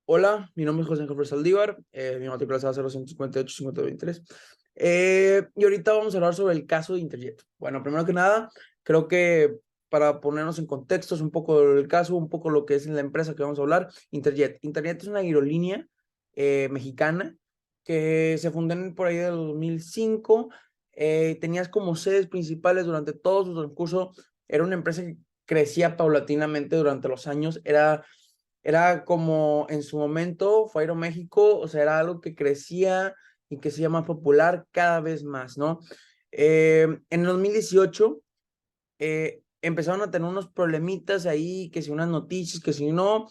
Hola, mi nombre es José Ángel Saldívar, mi matrícula es A0158-5023. Y ahorita vamos a hablar sobre el caso de Interjet. Bueno, primero que nada, creo que para ponernos en contexto es un poco el caso, un poco lo que es la empresa que vamos a hablar, Interjet. Interjet es una aerolínea mexicana que se fundó por ahí del 2005. Tenías como sedes principales durante todo su transcurso. Era una empresa que crecía paulatinamente durante los años. Era como en su momento fue Aeroméxico, o sea, era algo que crecía y que se llama más popular cada vez más, ¿no? En el 2018 empezaron a tener unos problemitas ahí, que si unas noticias, que si no,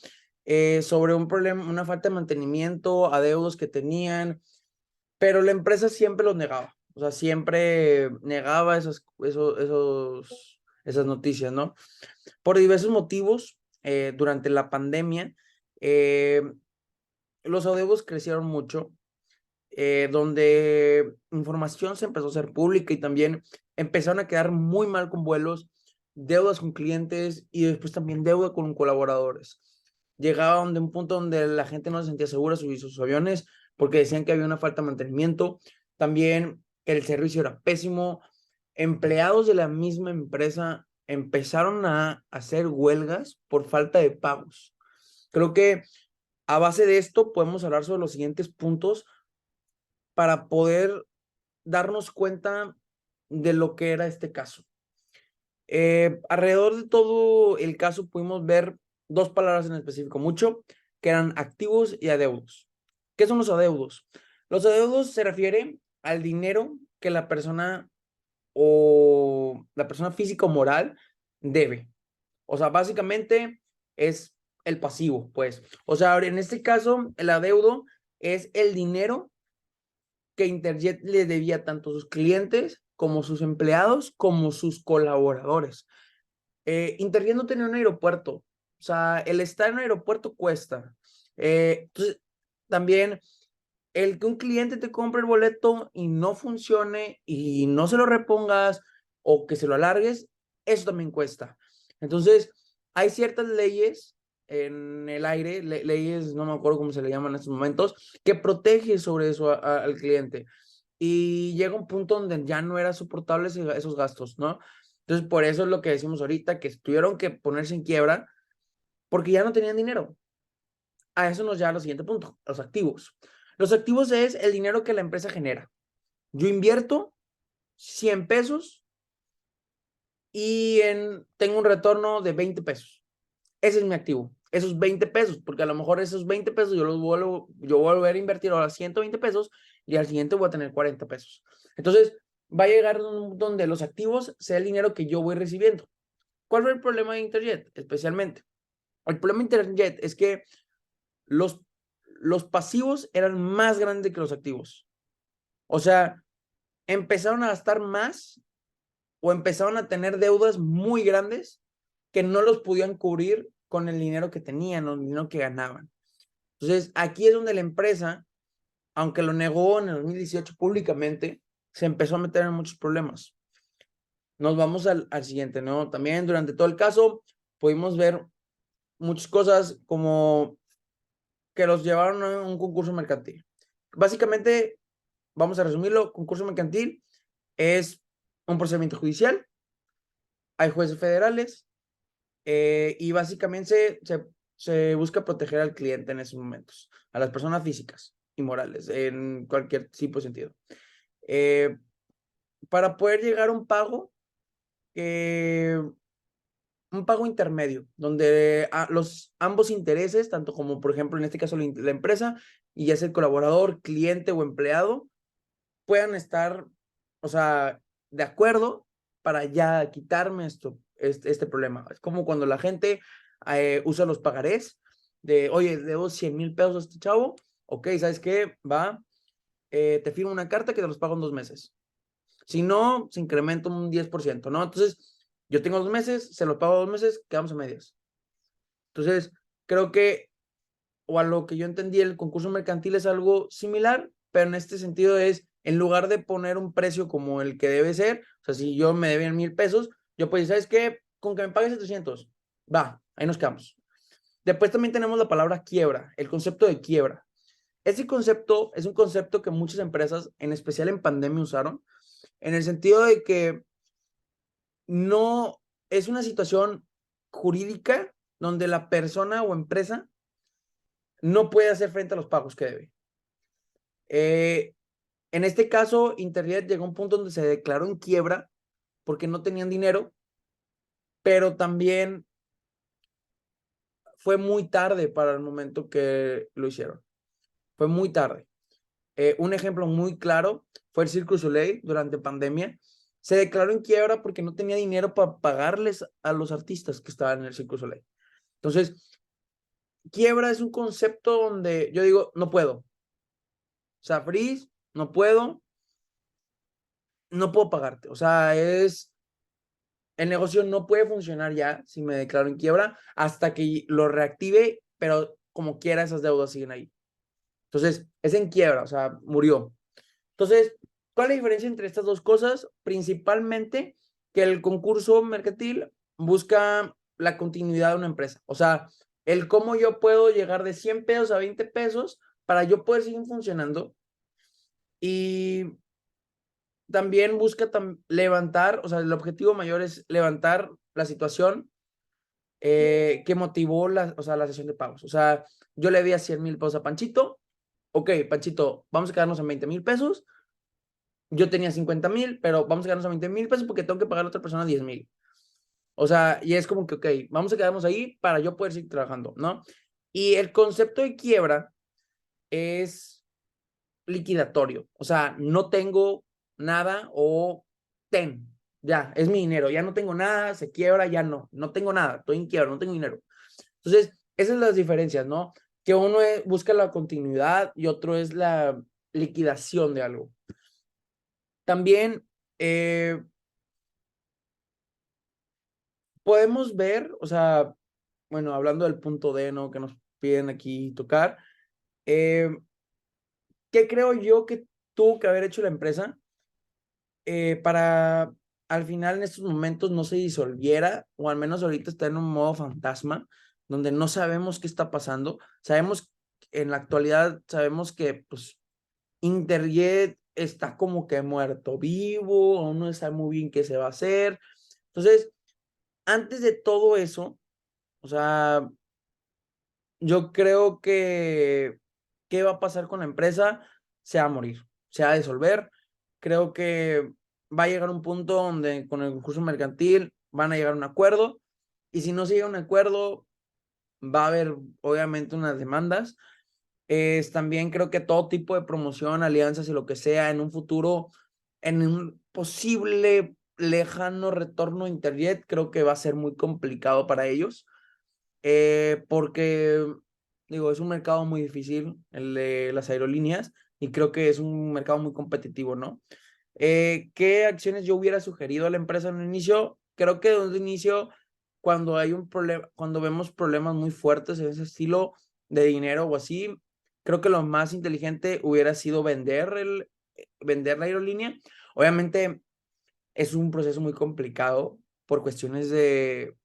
sobre un problema, una falta de mantenimiento, adeudos que tenían, pero la empresa siempre los negaba, o sea, siempre negaba esas noticias, ¿no? Por diversos motivos, durante la pandemia, eh, los adeudos crecieron mucho, donde información se empezó a hacer pública y también empezaron a quedar muy mal con vuelos, deudas con clientes y después también deuda con colaboradores. Llegaban de un punto donde la gente no se sentía segura subir sus aviones porque decían que había una falta de mantenimiento, también que el servicio era pésimo. Empleados de la misma empresa empezaron a hacer huelgas por falta de pagos. Creo que a base de esto podemos hablar sobre los siguientes puntos para poder darnos cuenta de lo que era este caso. Alrededor de todo el caso pudimos ver dos palabras en específico mucho, que eran activos y adeudos. ¿Qué son los adeudos? Los adeudos se refieren al dinero que la persona o la persona física o moral debe. O sea, básicamente es el pasivo, pues. O sea, en este caso, el adeudo es el dinero que Interjet le debía tanto a sus clientes como sus empleados como sus colaboradores. Interjet no tenía un aeropuerto. O sea, el estar en un aeropuerto cuesta. Entonces, también el que un cliente te compre el boleto y no funcione y no se lo repongas o que se lo alargues, eso también cuesta. Entonces, hay ciertas leyes en el aire, leyes, no me acuerdo cómo se le llaman en estos momentos, que protege sobre eso al cliente. Y llega un punto donde ya no era soportable esos gastos, ¿no? Entonces, por eso es lo que decimos ahorita, que tuvieron que ponerse en quiebra porque ya no tenían dinero. A eso nos lleva al siguiente punto, los activos. Los activos es el dinero que la empresa genera. Yo invierto 100 pesos y tengo un retorno de 20 pesos. Ese es mi activo, esos 20 pesos, porque a lo mejor esos 20 pesos yo voy a volver a invertir ahora 120 pesos y al siguiente voy a tener 40 pesos. Entonces, va a llegar donde los activos sea el dinero que yo voy recibiendo. ¿Cuál fue el problema de Interjet? Especialmente. El problema de Interjet es que los, los pasivos eran más grandes que los activos. O sea, empezaron a gastar más o empezaron a tener deudas muy grandes que no los podían cubrir con el dinero que tenían o el dinero que ganaban. Entonces, aquí es donde la empresa, aunque lo negó en el 2018 públicamente, se empezó a meter en muchos problemas. Nos vamos al siguiente, ¿no? También durante todo el caso pudimos ver muchas cosas como que los llevaron a un concurso mercantil. Básicamente, vamos a resumirlo, concurso mercantil es un procedimiento judicial, hay jueces federales, y básicamente se busca proteger al cliente en esos momentos, a las personas físicas y morales, en cualquier tipo de sentido. Eh, para poder llegar a un pago intermedio, donde ambos intereses, tanto como por ejemplo en este caso la empresa y ya sea el colaborador, cliente o empleado, puedan estar, o sea, de acuerdo para ya quitarme este problema. Es como cuando la gente usa los pagarés de, oye, debo 100,000 pesos a este chavo, ok, ¿sabes qué? Va, te firmo una carta que te los pago en 2 meses. Si no, se incrementa un 10%, ¿no? Entonces, yo tengo 2 meses, se los pago 2 meses, quedamos a medias. Entonces, creo que, o a lo que yo entendí, el concurso mercantil es algo similar, pero en este sentido es, en lugar de poner un precio como el que debe ser, o sea, si yo me debían 1,000 pesos, yo pues, ¿sabes qué? Con que me pagues 700, va, ahí nos quedamos. Después también tenemos la palabra quiebra, el concepto de quiebra. Ese concepto es un concepto que muchas empresas, en especial en pandemia, usaron, en el sentido de que no es una situación jurídica donde la persona o empresa no puede hacer frente a los pagos que debe. En este caso, Internet llegó a un punto donde se declaró en quiebra porque no tenían dinero, pero también fue muy tarde para el momento que lo hicieron. Fue muy tarde. Un ejemplo muy claro fue el Cirque du Soleil durante pandemia. Se declaró en quiebra porque no tenía dinero para pagarles a los artistas que estaban en el Cirque du Soleil. Entonces, quiebra es un concepto donde yo digo, no puedo. O sea, freeze, no puedo pagarte. O sea, el negocio no puede funcionar ya si me declaro en quiebra hasta que lo reactive, pero como quiera esas deudas siguen ahí. Entonces, es en quiebra, o sea, murió. Entonces, ¿cuál es la diferencia entre estas dos cosas? Principalmente que el concurso mercantil busca la continuidad de una empresa. O sea, el cómo yo puedo llegar de 100 pesos a 20 pesos para yo poder seguir funcionando. Y también busca levantar, o sea, el objetivo mayor es levantar la situación que motivó o sea, la sesión de pagos. O sea, yo le di a 100,000 pesos a Panchito. Ok, Panchito, vamos a quedarnos en 20,000 pesos. Yo tenía 50,000, pero vamos a quedarnos a 20,000 pesos porque tengo que pagar a otra persona 10,000. O sea, y es como que, ok, vamos a quedarnos ahí para yo poder seguir trabajando, ¿no? Y el concepto de quiebra es liquidatorio. O sea, no tengo nada o ya, es mi dinero, ya no tengo nada, se quiebra, ya no tengo nada, estoy en quiebra, no tengo dinero. Entonces, esas son las diferencias, ¿no? Que uno busca la continuidad y otro es la liquidación de algo. También podemos ver, o sea, bueno, hablando del punto D, ¿no? Que nos piden aquí tocar, ¿qué creo yo que tuvo que haber hecho la empresa para al final en estos momentos no se disolviera, o al menos ahorita está en un modo fantasma, donde no sabemos qué está pasando? Sabemos, en la actualidad, sabemos que pues Interjet está como que muerto vivo, aún no sabe muy bien qué se va a hacer. Entonces, antes de todo eso, o sea, yo creo que qué va a pasar con la empresa se va a morir, se va a disolver. Creo que va a llegar un punto donde con el concurso mercantil van a llegar a un acuerdo, y si no se llega a un acuerdo va a haber obviamente unas demandas. También creo que todo tipo de promoción, alianzas y lo que sea en un futuro, en un posible lejano retorno a Interjet, creo que va a ser muy complicado para ellos. Porque, digo, es un mercado muy difícil el de las aerolíneas, y creo que es un mercado muy competitivo, ¿no? ¿Qué acciones yo hubiera sugerido a la empresa en un inicio? Creo que desde un inicio, cuando hay un problema, cuando vemos problemas muy fuertes en ese estilo de dinero o así, creo que lo más inteligente hubiera sido vender la aerolínea. Obviamente es un proceso muy complicado por cuestiones de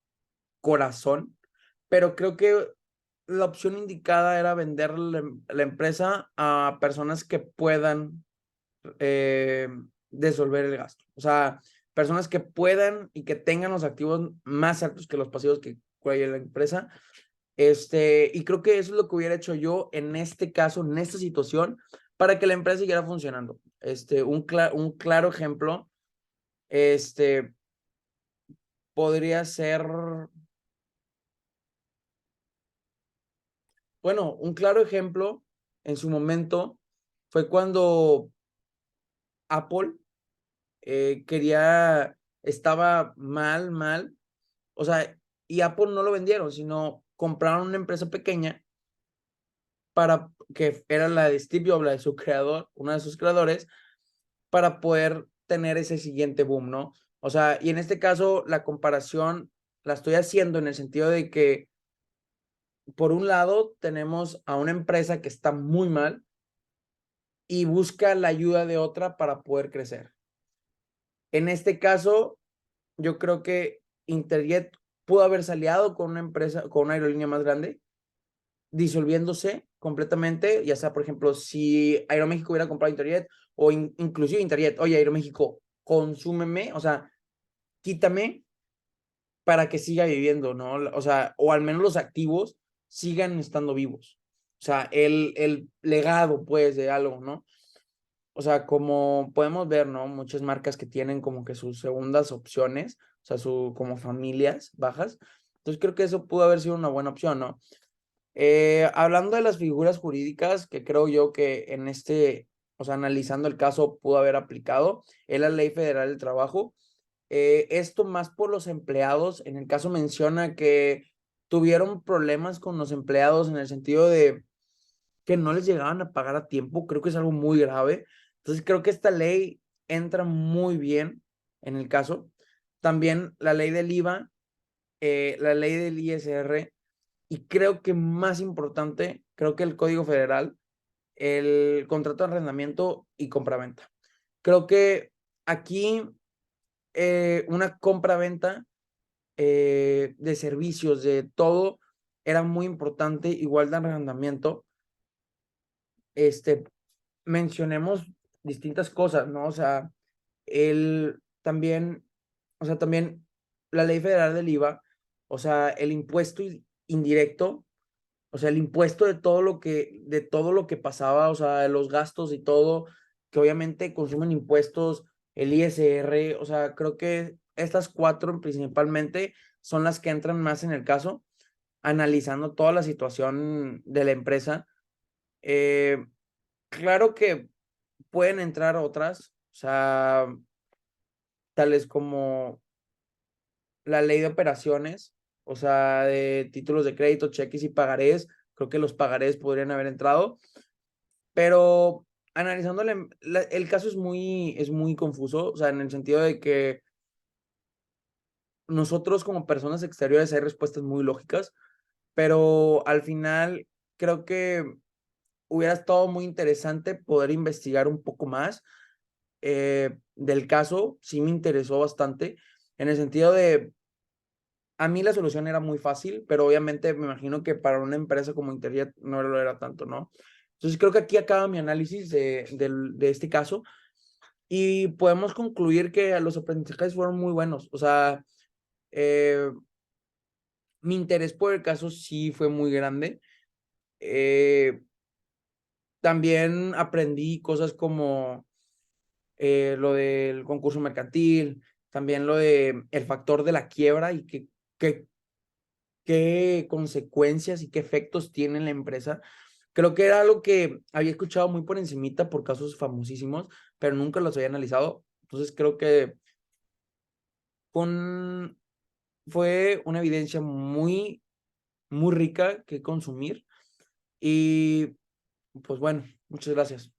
corazón, pero creo que la opción indicada era vender la empresa a personas que puedan eh, desolver el gasto. O sea, personas que puedan y que tengan los activos más altos que los pasivos que cuelga la empresa. Y creo que eso es lo que hubiera hecho yo en este caso, en esta situación, para que la empresa siguiera funcionando. Un claro ejemplo, podría ser, bueno, un claro ejemplo en su momento fue cuando Apple estaba mal, o sea, y Apple no lo vendieron, sino compraron una empresa pequeña para que era la de Steve Jobs, la de su creador, uno de sus creadores, para poder tener ese siguiente boom, ¿no? O sea, y en este caso la comparación la estoy haciendo en el sentido de que, por un lado, tenemos a una empresa que está muy mal y busca la ayuda de otra para poder crecer. En este caso, yo creo que Interjet pudo haberse aliado con una empresa, con una aerolínea más grande, disolviéndose completamente, ya sea, por ejemplo, si Aeroméxico hubiera comprado Interjet o inclusive Interjet, oye, Aeroméxico, consúmeme, o sea, quítame para que siga viviendo, ¿no? O sea, o al menos los activos sigan estando vivos. O sea, el legado, pues, de algo, ¿no? O sea, como podemos ver, ¿no? Muchas marcas que tienen como que sus segundas opciones, o sea, como familias bajas. Entonces creo que eso pudo haber sido una buena opción, ¿no? Hablando de las figuras jurídicas, que creo yo que en o sea, analizando el caso pudo haber aplicado, es la Ley Federal del Trabajo. Esto más por los empleados. En el caso menciona que tuvieron problemas con los empleados en el sentido de que no les llegaban a pagar a tiempo. Creo que es algo muy grave. Entonces creo que esta ley entra muy bien en el caso. También la ley del IVA, la ley del ISR y creo que más importante, creo que el Código Federal, el contrato de arrendamiento y compraventa. Creo que aquí una compraventa de servicios, de todo, era muy importante, igual de arrendamiento. Este, mencionemos distintas cosas, ¿no? O sea, también, o sea, también la ley federal del IVA, o sea, el impuesto indirecto, o sea, el impuesto de todo lo que pasaba, o sea, de los gastos y todo, que obviamente consumen impuestos, el ISR, o sea, creo que estas cuatro principalmente son las que entran más en el caso, analizando toda la situación de la empresa. Eh, claro que pueden entrar otras, o sea, tales como la ley de operaciones, o sea, de títulos de crédito, cheques y pagarés. Creo que los pagarés podrían haber entrado, pero analizando el caso es muy confuso, o sea, en el sentido de que nosotros como personas exteriores hay respuestas muy lógicas, pero al final creo que hubiera estado muy interesante poder investigar un poco más del caso. Sí me interesó bastante, en el sentido de, a mí la solución era muy fácil, pero obviamente me imagino que para una empresa como Interjet no lo era tanto, ¿no? Entonces creo que aquí acaba mi análisis de este caso y podemos concluir que los aprendizajes fueron muy buenos. O sea, eh, mi interés por el caso sí fue muy grande. Eh, también aprendí cosas como lo del concurso mercantil, también lo de el factor de la quiebra y qué, qué consecuencias y qué efectos tiene en la empresa. Creo que era algo que había escuchado muy por encimita por casos famosísimos, pero nunca los había analizado. Entonces creo que fue, fue una evidencia muy, muy rica que consumir. Y pues bueno, muchas gracias.